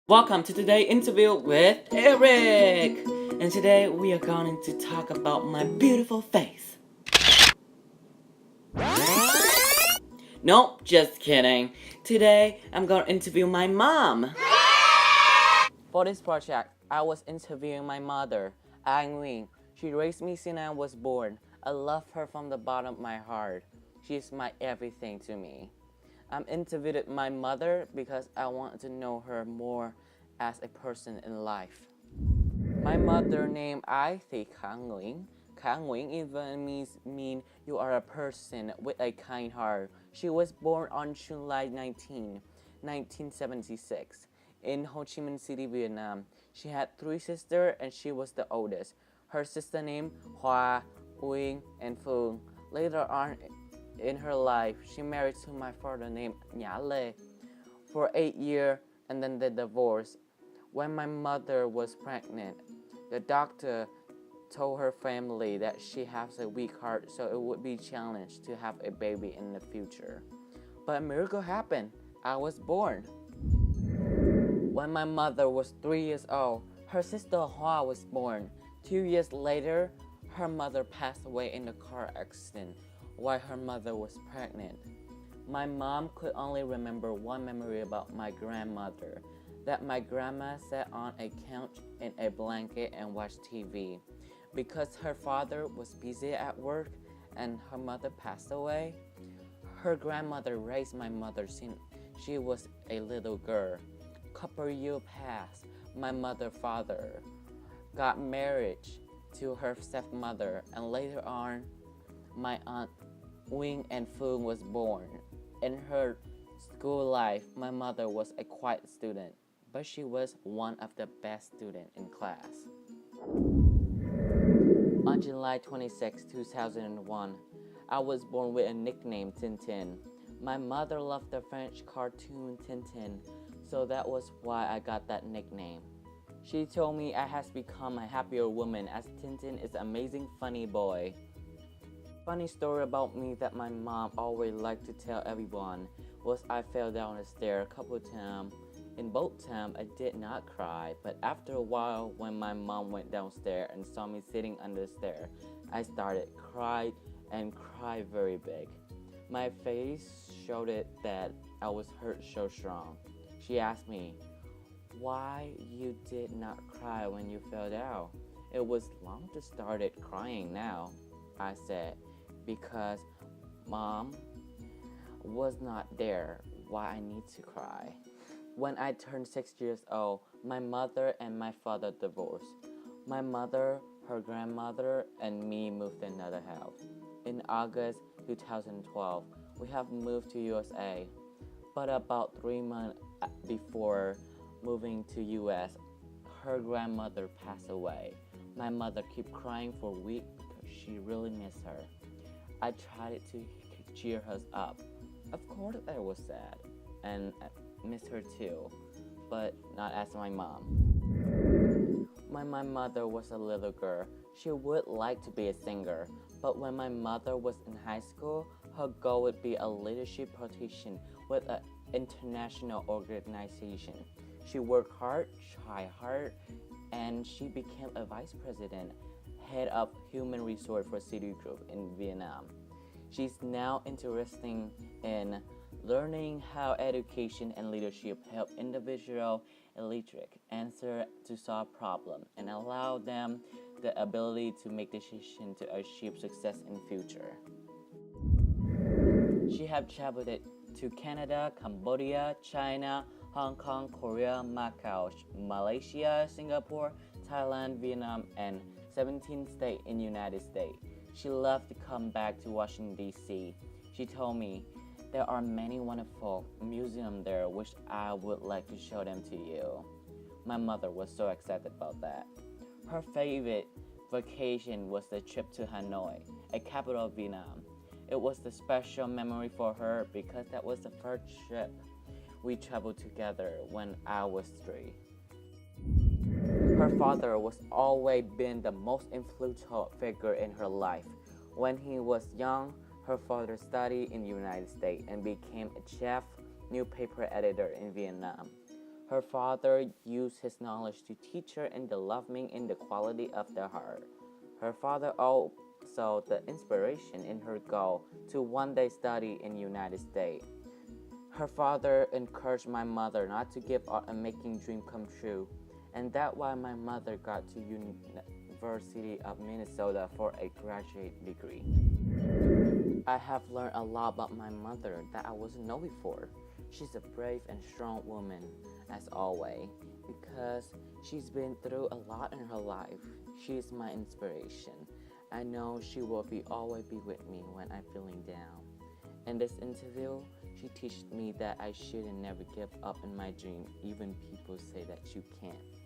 Welcome to today's interview with Eric. And today we are going to talk about my beautiful face. Nope, just kidding. Today I'm going to interview my mom. For this project, I was interviewing my mother, Nguyen. She raised me since I was born. I love her from the bottom of my heart. She is my everything to me. I'm interviewed my mother because I want to know her more as a person in life. My mother named I think Nguyen. Nguyen even mean you are a person with a kind heart. She was born on July 19, 1976 in Ho Chi Minh City, Vietnam. She had three sisters and she was the oldest. Her sister named Hoa, Nguyen, and Phương. Later on in her life, she married to my father named Nhã Lê for 8 years and then they divorced. When my mother was pregnant, the doctor told her family that she has a weak heart, so it would be challenged to have a baby in the future. But a miracle happened. I was born. When my mother was 3 years old, her sister Hoa was born. 2 years later, her mother passed away in a car accident while her mother was pregnant. My mom could only remember one memory about my grandmother, that my grandma sat on a couch in a blanket and watched TV. Because her father was busy at work and her mother passed away, her grandmother raised my mother since she was a little girl. Couple years passed, my father got married to her stepmother, and later on, my aunt Nguyen and Phương was born. In her school life, my mother was a quiet student, but she was one of the best students in class. On July 26, 2001, I was born with a nickname Tintin. My mother loved the French cartoon Tintin, so that was why I got that nickname. She told me I has become a happier woman as Tintin is an amazing funny boy. Funny story about me that my mom always liked to tell everyone was I fell down the stairs a couple times. In both times, I did not cry, but after a while, when my mom went downstairs and saw me sitting under the stairs, I started crying and cried very big. My face showed it that I was hurt so strong. She asked me, why you did not cry when you fell down? It was long to started crying now. I said, because mom was not there, why I need to cry. When I turned 6 years old, my mother and my father divorced. My mother, her grandmother, and me moved to another house. In August 2012, we have moved to USA. But about 3 months before moving to US, her grandmother passed away. My mother kept crying for a week because she really missed her. I tried to cheer her up. Of course I was sad and miss her too, but not as my mom. When my mother was a little girl, she would like to be a singer, but when my mother was in high school, her goal would be a leadership position with an international organization. She worked hard, tried hard, and she became a vice president, head of human resource for Citigroup in Vietnam. She's now interested in learning how education and leadership help individual illiterate answer to solve problems and allow them the ability to make decisions to achieve success in future. She have traveled to Canada, Cambodia, China, Hong Kong, Korea, Macau, Malaysia, Singapore, Thailand, Vietnam, and 17 states in the United States. She loved to come back to Washington, D.C. She told me, there are many wonderful museums there which I would like to show them to you. My mother was so excited about that. Her favorite vacation was the trip to Hanoi, a capital of Vietnam. It was a special memory for her because that was the first trip we traveled together when I was 3. Her father was always been the most influential figure in her life. When he was young, her father studied in the United States and became a chef, newspaper editor in Vietnam. Her father used his knowledge to teach her in the loving in the quality of the heart. Her father also the inspiration in her goal to one day study in the United States. Her father encouraged my mother not to give up and making dream come true, and that's why my mother got to University of Minnesota for a graduate degree. I have learned a lot about my mother that I wasn't know before. She's a brave and strong woman, as always, because she's been through a lot in her life. She is my inspiration. I know she will always be with me when I'm feeling down. In this interview, she teaches me that I shouldn't never give up in my dream, even people say that you can't.